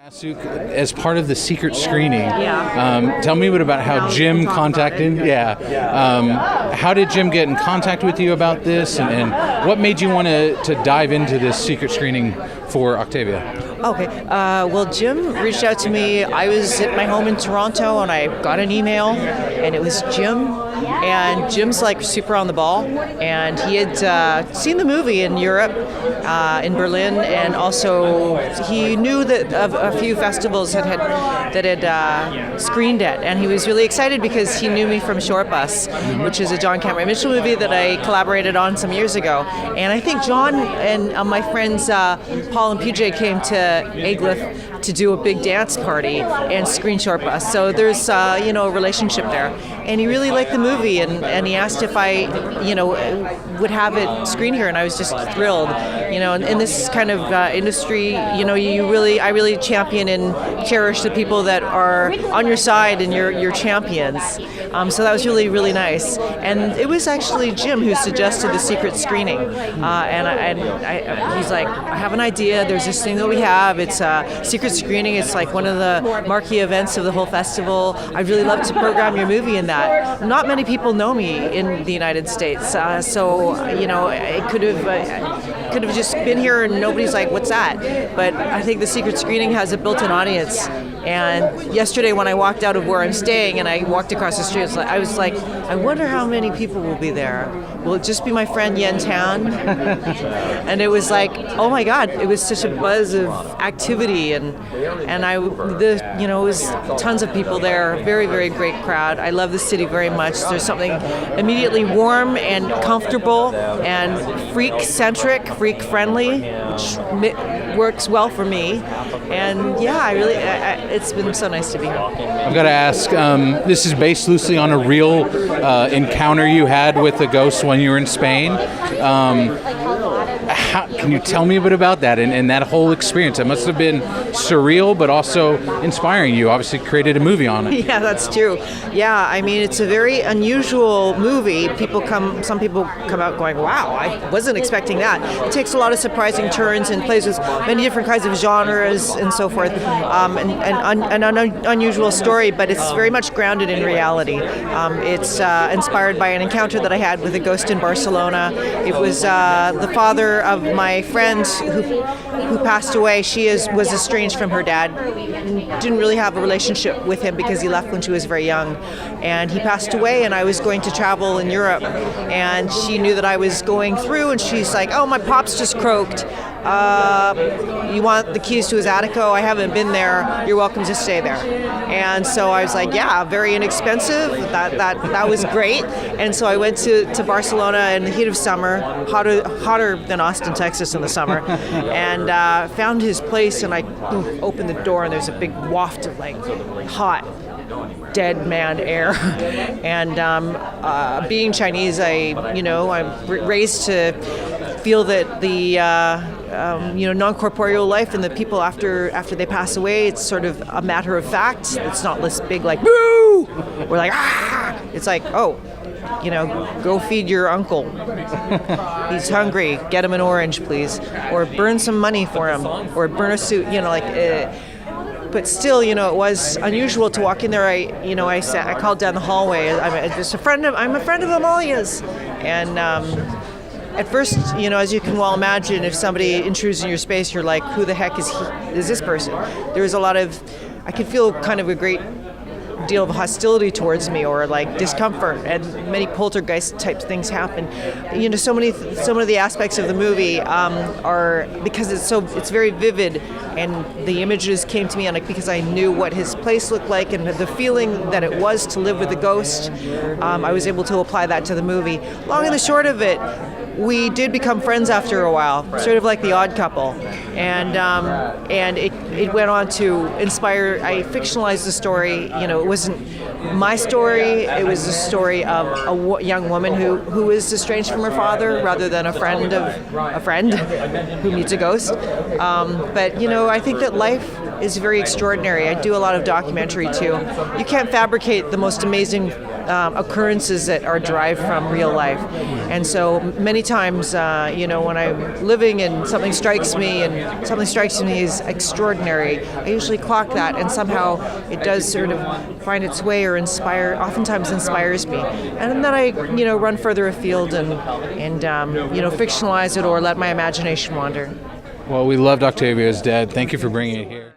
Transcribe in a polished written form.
Sook, as part of the secret screening, Yeah. Tell me a bit about how Jim contacted. How did Jim get in contact with you about this, and what made you want to dive into this secret screening for Octavia? Okay. Well, Jim reached out to me. I was at my home in Toronto, and I got an email, and it was Jim. And Jim's like super on the ball, and he had seen the movie in Europe, in Berlin, and also he knew that of a few festivals that had screened it, and he was really excited because he knew me from SHORTBUS, which is a John Cameron Mitchell movie that I collaborated on some years ago. And I think John and my friends Paul and PJ came to aGLIFF to do a big dance party and screen SHORTBUS. So there's a relationship there, and he really liked the movie, and he asked if I would have it screen here, and I was just thrilled. In this kind of industry, I really champion and cherish the people that are on your side and your champions. So that was really, really nice. And it was actually Jim who suggested the secret screening. He's like, I have an idea. There's this thing that we have. It's a secret screening. It's like one of the marquee events of the whole festival. I'd really love to program your movie in that. Not many people know me in the United States. So it could have just been here and nobody's like, what's that? But I think the secret screening has a built-in audience. And yesterday when I walked out of where I'm staying and I walked across the street, I was like, I wonder how many people will be there. Will it just be my friend Yen Tan? And it was like, oh my God, it was such a buzz of activity, and it was tons of people there. Very, very great crowd. I love the city very much. There's something immediately warm and comfortable and freak-centric, freak-friendly, which works well for me. And yeah, it's been so nice to be here. I've got to ask, this is based loosely on a real encounter you had with a ghost when you were in Spain. Can you tell me a bit about that and that whole experience? It must have been surreal, but also inspiring. You obviously created a movie on it. Yeah, that's true. Yeah, I mean, it's a very unusual movie. Some people come out going, wow, I wasn't expecting that. It takes a lot of surprising turns and plays with many different kinds of genres and so forth, an unusual story, but it's very much grounded in reality. It's inspired by an encounter that I had with a ghost in Barcelona. It was the father of my friend who passed away. She was estranged from her dad. Didn't really have a relationship with him because he left when she was very young, and he passed away. And I was going to travel in Europe, and she knew that I was going through, and she's like, "Oh, my pop's just croaked. You want the keys to his attico? I haven't been there. You're welcome to stay there." And so I was like, yeah, very inexpensive. That was great. And so I went to Barcelona in the heat of summer, hotter than Austin, Texas in the summer, and found his place, and I opened the door, and there's a big waft of like hot dead man air. And being Chinese, I'm raised to feel that the non-corporeal life and the people after they pass away, it's sort of a matter of fact. It's not this big like boo or like ah. It's like, oh, go feed your uncle. He's hungry. Get him an orange, please, or burn some money for him, or burn a suit. But still, it was unusual to walk in there. I called down the hallway. I'm a friend of Amalia's, and at first, as you can well imagine, if somebody intrudes in your space, you're like, who the heck is this person? There was I could feel kind of a great deal of hostility towards me, or like discomfort, and many poltergeist type things happen. So many of the aspects of the movie are, because it's very vivid, and the images came to me because I knew what his place looked like and the feeling that it was to live with a ghost. I was able to apply that to the movie. Long and the short of it, we did become friends after a while, sort of like The Odd Couple, and it went on to inspire. I fictionalized the story. It wasn't my story. It was the story of a young woman who is estranged from her father, rather than a friend who meets a ghost. But I think that life is very extraordinary. I do a lot of documentary too. You can't fabricate the most amazing occurrences that are derived from real life. And so many times, when I'm living and something strikes me as extraordinary, I usually clock that, and somehow it does sort of find its way or oftentimes inspires me. And then I, run further afield and fictionalize it or let my imagination wander. Well, we loved OCTAVIO is Dead. Thank you for bringing it here.